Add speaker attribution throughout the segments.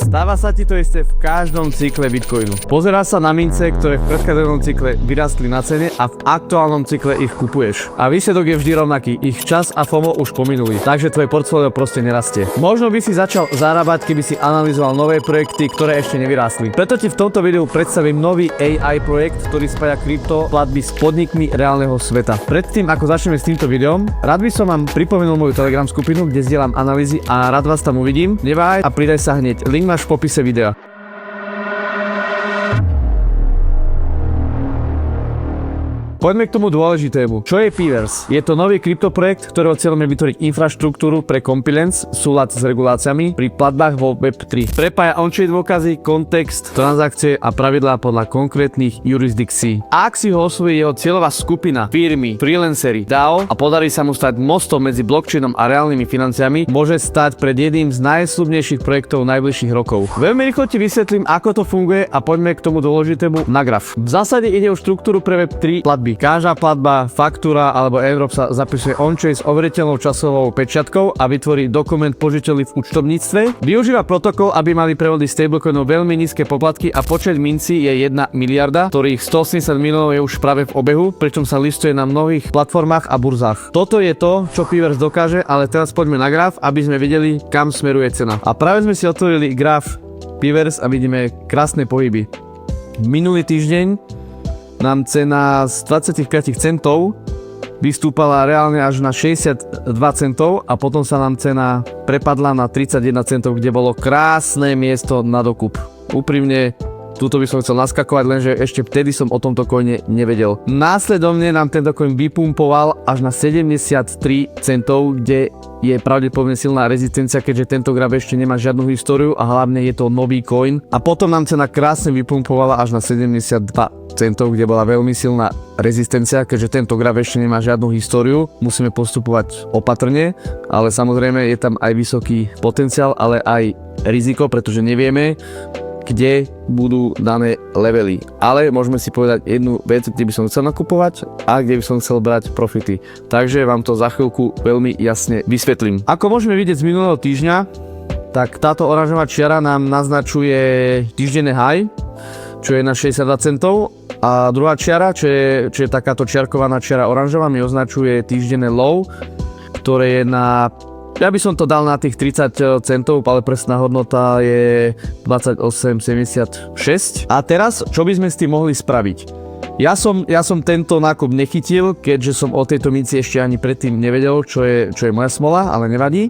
Speaker 1: Stáva sa ti to isté v každom cykle Bitcoinu. Pozeráš sa na mince, ktoré v predchádzajúcom cykle vyrástli na cene a v aktuálnom cykle ich kupuješ. A výsledok je vždy rovnaký, ich čas a FOMO už pominuli, takže tvoje portfólio proste nerastie. Možno by si začal zarábať, keby si analyzoval nové projekty, ktoré ešte nevyrástli. Preto ti v tomto videu predstavím nový AI projekt, ktorý spája krypto platby s podnikmi reálneho sveta. Predtým, ako začneme s týmto videom, rád by som vám pripomenul moju Telegram skupinu, kde zdieľam analýzy a rád vás tam uvidím. Neváhaj a pridaj sa hneď. Link máš v popise videa. Poďme k tomu dôležitému. Čo je Piverse? Je to nový kryptoprojekt, ktorého cieľom je vytvoriť infraštruktúru pre compliance, súlad s reguláciami pri platbách vo Web3. Prepája on-chain dôkazy, kontext, transakcie a pravidlá podľa konkrétnych jurisdikcií. Ak si ho osvojí jeho cieľová skupina, firmy, freelancery, DAO a podarí sa mu stať mostom medzi blockchainom a reálnymi financiami, môže stať pred jedným z najsľubnejších projektov najbližších rokov. Veľmi rýchlo ti vysvetlím, ako to funguje a poďme k tomu dôležitému na graf. V zásade ide o štruktúru pre Web3 platby. Každá platba, faktúra alebo airdrop sa zapisuje on-chain s overiteľnou časovou pečiatkou a vytvorí dokument požiteľný v účtovníctve. Využíva protokol, aby mali prevody stablecoinov veľmi nízke poplatky a počet mincí je 1 miliarda, ktorých 180 miliónov je už práve v obehu, pričom sa listuje na mnohých platformách a burzách. Toto je to, čo Piverse dokáže, ale teraz poďme na graf, aby sme videli, kam smeruje cena. A práve sme si otvorili graf Piverse a vidíme krásne pohyby. Minulý týždeň nám cena z 25 centov vystúpala reálne až na 62 centov a potom sa nám cena prepadla na 31 centov, kde bolo krásne miesto na dokup. Úprimne, túto by som chcel naskakovať, lenže ešte vtedy som o tomto coine nevedel. Následovne nám tento coin vypumpoval až na 73 centov, kde je pravdepodobne silná rezistencia, keďže tento graf ešte nemá žiadnu históriu a hlavne je to nový coin. A potom nám cena krásne vypumpovala až na 72 centov, kde bola veľmi silná rezistencia, keďže tento graf ešte nemá žiadnu históriu. Musíme postupovať opatrne, ale samozrejme je tam aj vysoký potenciál, ale aj riziko, pretože nevieme, kde budú dané levely. Ale môžeme si povedať jednu vec, kde by som chcel nakupovať a kde by som chcel brať profity. Takže vám to za chvíľku veľmi jasne vysvetlím. Ako môžeme vidieť z minulého týždňa, tak táto oranžová čiara nám naznačuje týždenné high, čo je na 62 centov, a druhá čiara, čo je takáto čiarkovaná čiara oranžová, mi označuje týždenné low, ktoré je na... Ja by som to dal na tých 30 centov, ale presná hodnota je 28,76. A teraz, čo by sme s tým mohli spraviť? Ja som tento nákup nechytil, keďže som o tejto minci ešte ani predtým nevedel, čo je moja smola, ale nevadí.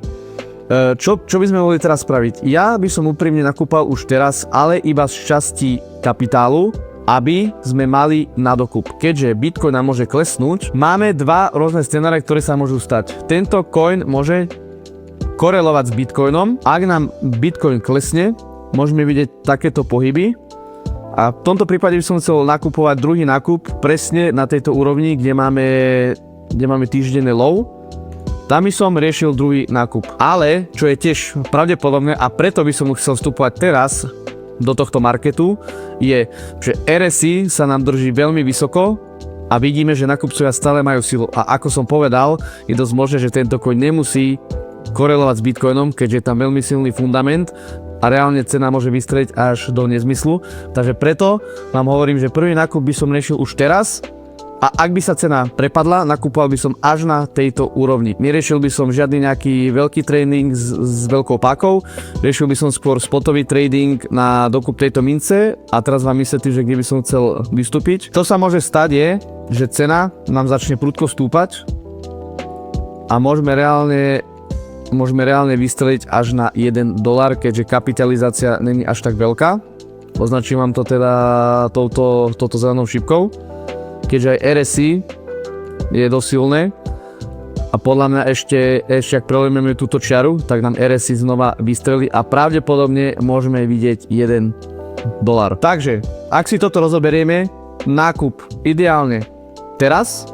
Speaker 1: Čo by sme mohli teraz spraviť? Ja by som úprimne nakúpal už teraz, ale iba z časti kapitálu, aby sme mali na dokup. Keďže Bitcoin nám môže klesnúť, máme dva rôzne scenáre, ktoré sa môžu stať. Tento coin môže korelovať s Bitcoinom. Ak nám Bitcoin klesne, môžeme vidieť takéto pohyby. A v tomto prípade by som chcel nakupovať druhý nákup presne na tejto úrovni, kde máme týždenné low. Tam by som riešil druhý nákup. Ale, čo je tiež pravdepodobné a preto by som chcel vstupovať teraz do tohto marketu, je, že RSI sa nám drží veľmi vysoko a vidíme, že nakupcovia stále majú silu. A ako som povedal, je dosť možné, že tento coin nemusí korelovať s Bitcoinom, keďže je tam veľmi silný fundament a reálne cena môže vystreliť až do nezmyslu. Takže preto vám hovorím, že prvý nákup by som riešil už teraz a ak by sa cena prepadla, nakupoval by som až na tejto úrovni. Neriešil by som žiadny nejaký veľký trading s veľkou pákou, riešil by som skôr spotový trading na dokup tejto mince a teraz vám vysvetlím, že kde by som chcel vystúpiť. To sa môže stať je, že cena nám začne prudko stúpať a môžeme reálne vystreliť až na $1, keďže kapitalizácia není až tak veľká. Označím vám to teda touto zelenou šipkou, keďže aj RSI je dosť silné a podľa mňa ešte ak prelomíme túto čiaru, tak nám RSI znova vystrelí a pravdepodobne môžeme vidieť $1. Takže, ak si toto rozoberieme, nákup ideálne teraz,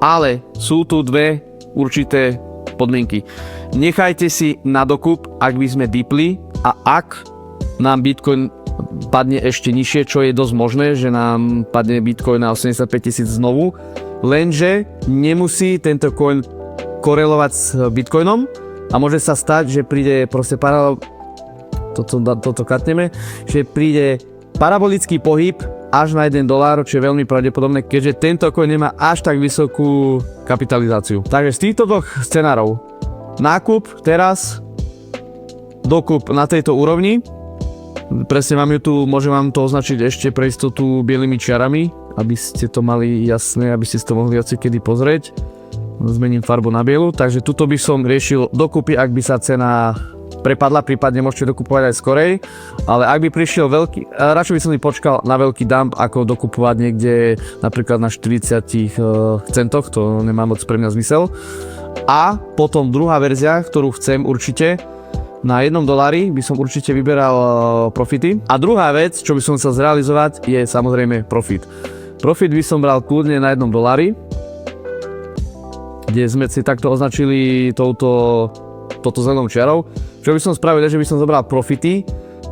Speaker 1: ale sú tu dve určité podmienky. Nechajte si na dokup, ak by sme dipli a ak nám Bitcoin padne ešte nižšie, čo je dosť možné, že nám padne Bitcoin na 85 000 znovu, lenže nemusí tento coin korelovať s Bitcoinom a môže sa stať, že príde proste toto katneme, že príde parabolický pohyb až na $1, čo je veľmi pravdepodobné, keďže tento coin nemá až tak vysokú kapitalizáciu. Takže z týchto dvoch scenárov, nákup teraz, dokup na tejto úrovni, presne mám ju tu, môžem vám to označiť ešte pre istotu bielými čiarami, aby ste to mali jasné, aby ste si to mohli kedy pozrieť. Zmením farbu na bielu, takže tuto by som riešil dokupy, ak by sa cena prepadla, prípadne môžete dokupovať aj skorej, ale ak by prišiel veľký, radšej by som počkal na veľký dump, ako dokupovať niekde napríklad na 40 centoch, to nemá moc pre mňa zmysel. A potom druhá verzia, ktorú chcem určite, na $1 by som určite vyberal profity. A druhá vec, čo by som chcel zrealizovať, je samozrejme profit. Profit by som bral kľudne na $1, kde sme si takto označili touto zelenou čiarou. Čo by som spravil, že by som zobral profity,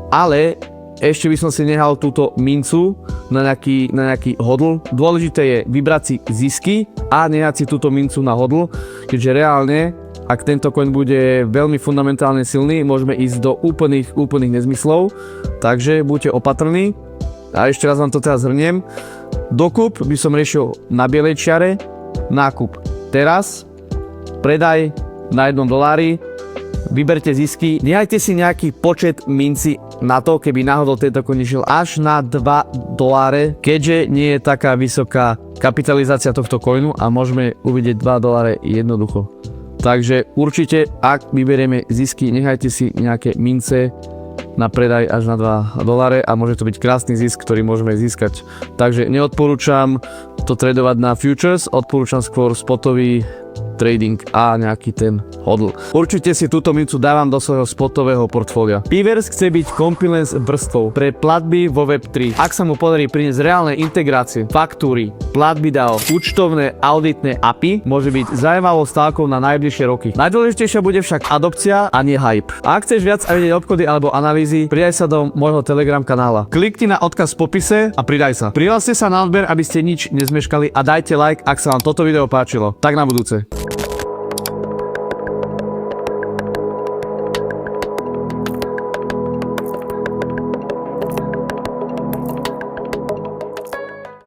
Speaker 1: ale ešte by som si nehal túto mincu na nejaký hodl. Dôležité je vybrať si zisky a nehať si túto mincu na hodl, keďže reálne, ak tento coin bude veľmi fundamentálne silný, môžeme ísť do úplných nezmyslov, takže buďte opatrní. A ešte raz vám to teraz zhrniem. Dokup by som riešil na bielej čiare, nákup teraz, predaj na $1, vyberte zisky, nehajte si nejaký počet minci na to, keby náhodou tento coin išiel až na $2, keďže nie je taká vysoká kapitalizácia tohto coinu a môžeme uvidieť $2 jednoducho. Takže určite, ak vyberieme zisky, nechajte si nejaké mince na predaj až na $2 a môže to byť krásny zisk, ktorý môžeme získať. Takže neodporúčam to tradovať na futures, odporúčam skôr spotový trading a nejaký ten hodl. Určite si túto mincu dávam do svojho spotového portfólia. Pivers chce byť Compilance vrstvou pre platby vo Web3. Ak sa mu podarí priniesť reálne integrácie, faktúry, platby DAO, účtovné, auditné API, môže byť zaujímavou stávkou na najbližšie roky. Najdôležitejšia bude však adopcia a nie hype. A ak chceš viac vedieť obchody alebo analýzy, pridaj sa do môjho Telegram kanála. Klikni na odkaz v popise a pridaj sa. Prihláste sa na odber, aby ste nič nezmeškali a dajte like, ak sa vám toto video páčilo. Tak na budúce.